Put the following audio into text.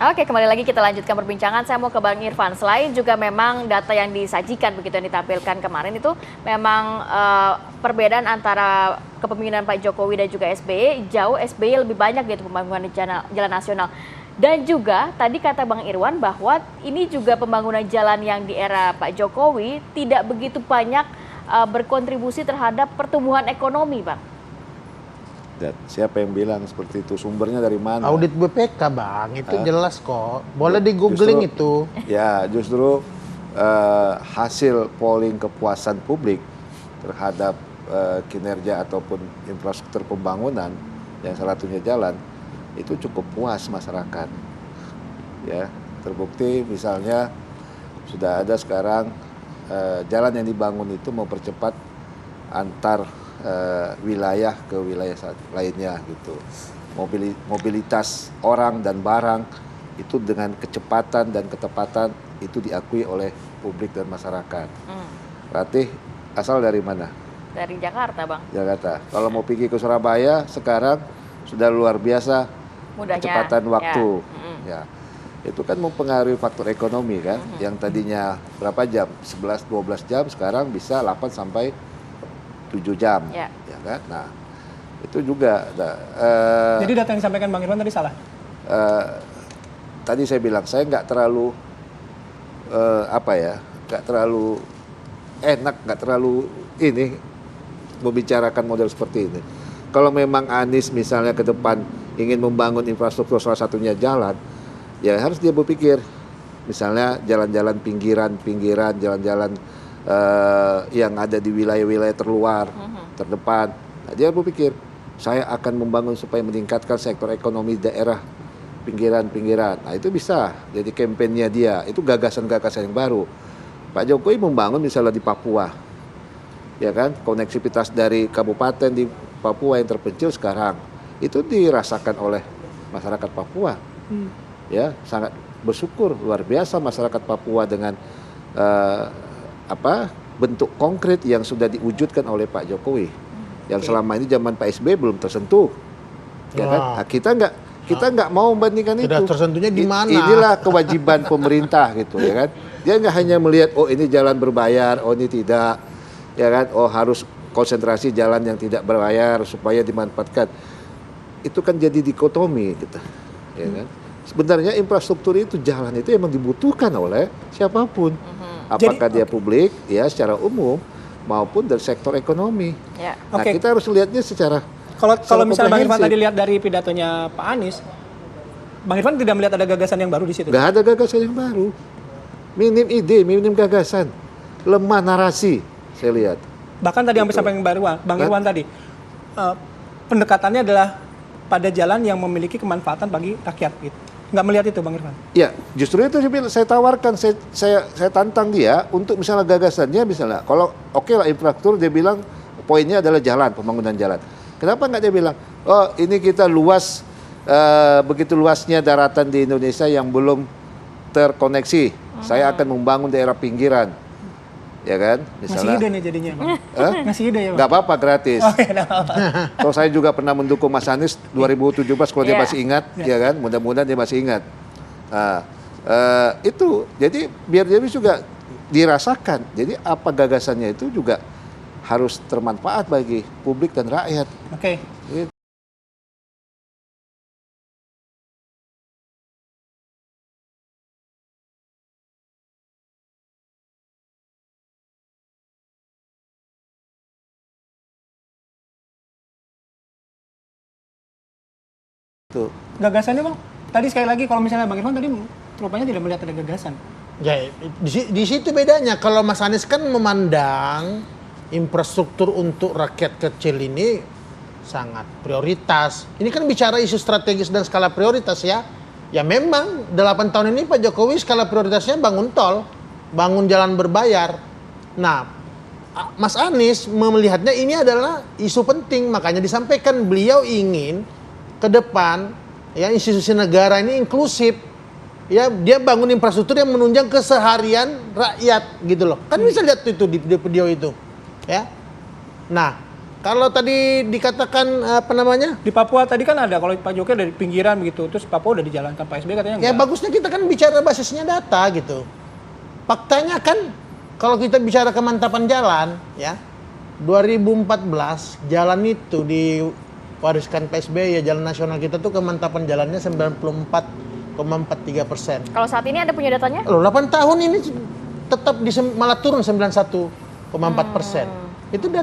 Oke, kembali lagi kita lanjutkan perbincangan. Saya mau ke Bang Irfan. Selain juga memang data yang disajikan begitu yang ditampilkan kemarin itu memang perbedaan antara kepemimpinan Pak Jokowi dan juga SBY jauh SBY lebih banyak gitu pembangunan jalan nasional. Dan juga tadi kata Bang Irwan bahwa ini juga pembangunan jalan yang di era Pak Jokowi tidak begitu banyak berkontribusi terhadap pertumbuhan ekonomi, Bang. Dan siapa yang bilang seperti itu? Sumbernya dari mana? Audit BPK, Bang, itu jelas kok. Boleh di googling itu. Ya, justru hasil polling kepuasan publik terhadap kinerja ataupun infrastruktur pembangunan yang salah satunya jalan itu cukup puas masyarakat. Ya, terbukti misalnya sudah ada sekarang jalan yang dibangun itu mempercepat antar wilayah ke wilayah lainnya gitu. Mobilitas orang dan barang itu dengan kecepatan dan ketepatan itu diakui oleh publik dan masyarakat. Berarti asal dari mana? Dari Jakarta, Bang. Jakarta. Kalau mau pergi ke Surabaya sekarang sudah luar biasa Mudahnya, kecepatan waktu. Ya. Itu kan mempengaruhi faktor ekonomi kan. Yang tadinya berapa jam? 11-12 jam sekarang bisa 8 sampai 7 jam, ya kan? Nah, itu juga. Jadi data yang disampaikan Bang Irwan tadi salah? Tadi saya bilang, saya nggak terlalu, nggak terlalu enak, nggak terlalu ini, membicarakan model seperti ini. Kalau memang Anies misalnya ke depan ingin membangun infrastruktur salah satunya jalan, ya harus dia berpikir, misalnya jalan-jalan pinggiran, jalan-jalan yang ada di wilayah-wilayah terluar, terdepan. Nah, dia berpikir, saya akan membangun supaya meningkatkan sektor ekonomi daerah pinggiran-pinggiran. Nah, itu bisa jadi kampanye dia. Itu gagasan-gagasan yang baru. Pak Jokowi membangun misalnya di Papua, ya kan, koneksivitas dari kabupaten di Papua yang terpencil sekarang itu dirasakan oleh masyarakat Papua. Ya, sangat bersyukur luar biasa masyarakat Papua dengan bentuk konkret yang sudah diwujudkan oleh Pak Jokowi, yang selama ini zaman Pak SBY belum tersentuh, ya kan? Nah, kita nggak mau membandingkan itu. Tidak tersentuhnya di mana? Inilah kewajiban pemerintah gitu, ya kan? Dia nggak hanya melihat oh ini jalan berbayar, oh ini tidak, ya kan? Oh harus konsentrasi jalan yang tidak berbayar supaya dimanfaatkan. Itu kan jadi dikotomi gitu, ya kan? Sebenarnya infrastruktur itu jalan itu emang dibutuhkan oleh siapapun. Apakah dia publik, ya secara umum, maupun dari sektor ekonomi. Ya. Nah, kita harus lihatnya secara Kalau misalnya Bang Irfan tadi lihat dari pidatonya Pak Anies, Bang Irfan tidak melihat ada gagasan yang baru di situ? Nggak ada gagasan yang baru. Minim ide, minim gagasan. Lemah narasi, saya lihat. Bahkan tadi sampai Bang Irwan tadi, pendekatannya adalah pada jalan yang memiliki kemanfaatan bagi rakyat gitu. Nggak melihat itu Bang Irfan? Ya, justru itu saya tawarkan, saya tantang dia untuk misalnya gagasannya, misalnya kalau oke lah infrastruktur, dia bilang poinnya adalah jalan, pembangunan jalan. Kenapa nggak dia bilang, oh ini kita luas, begitu luasnya daratan di Indonesia yang belum terkoneksi, saya akan membangun daerah pinggiran, ya kan? Misalnya, ngasih ide nih jadinya Bang. Ngasih ide ya Bang? Nggak apa-apa, gratis. Kalau saya juga pernah mendukung Mas Anies 2017 kalau dia masih ingat, ya kan? Mudah-mudahan dia masih ingat. Nah, itu jadi biar dia juga dirasakan. Jadi apa gagasannya itu juga harus bermanfaat bagi publik dan rakyat. Oke. Gitu. Gagasannya Bang? Tadi sekali lagi kalau misalnya Bang Irfan tadi rupanya tidak melihat ada gagasan. Ya, di situ bedanya. Kalau Mas Anies kan memandang infrastruktur untuk rakyat kecil ini sangat prioritas. Ini kan bicara isu strategis dan skala prioritas ya. Ya memang 8 tahun ini Pak Jokowi skala prioritasnya bangun tol, bangun jalan berbayar. Nah, Mas Anies melihatnya ini adalah isu penting, makanya disampaikan beliau ingin ke depan ya institusi negara ini inklusif. Ya, dia bangun infrastruktur yang menunjang keseharian rakyat gitu loh. Kan bisa lihat itu di video itu. Ya. Nah, Kalau tadi dikatakan apa namanya? Di Papua tadi kan ada, kalau Pak Jokowi dari pinggiran gitu, terus Papua udah dijalankan, Pak SBY katanya Ya enggak. bagusnya kita kan bicara basisnya data gitu. Faktanya kan kalau kita bicara kemantapan jalan ya, 2014 jalan itu diwariskan Pak SBY ya, jalan nasional kita tuh kemantapan jalannya 94,43%. Kalau saat ini Anda punya datanya? Loh 8 tahun ini tetap malah turun 91,4%. Itu